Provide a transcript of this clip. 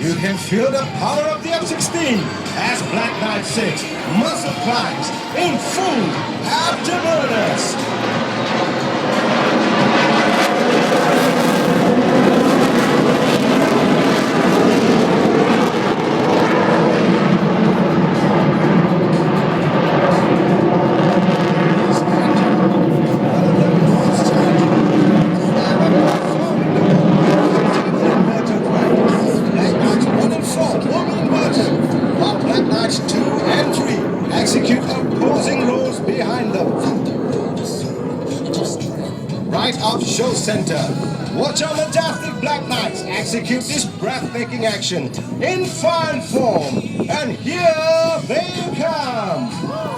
You can feel the power of the F-16 as Black Knight 6 muscle climbs in full afterburners. Execute opposing roles behind them. Right off show center. Watch our majestic Black Knights execute this breathtaking action in fine form. And here they come.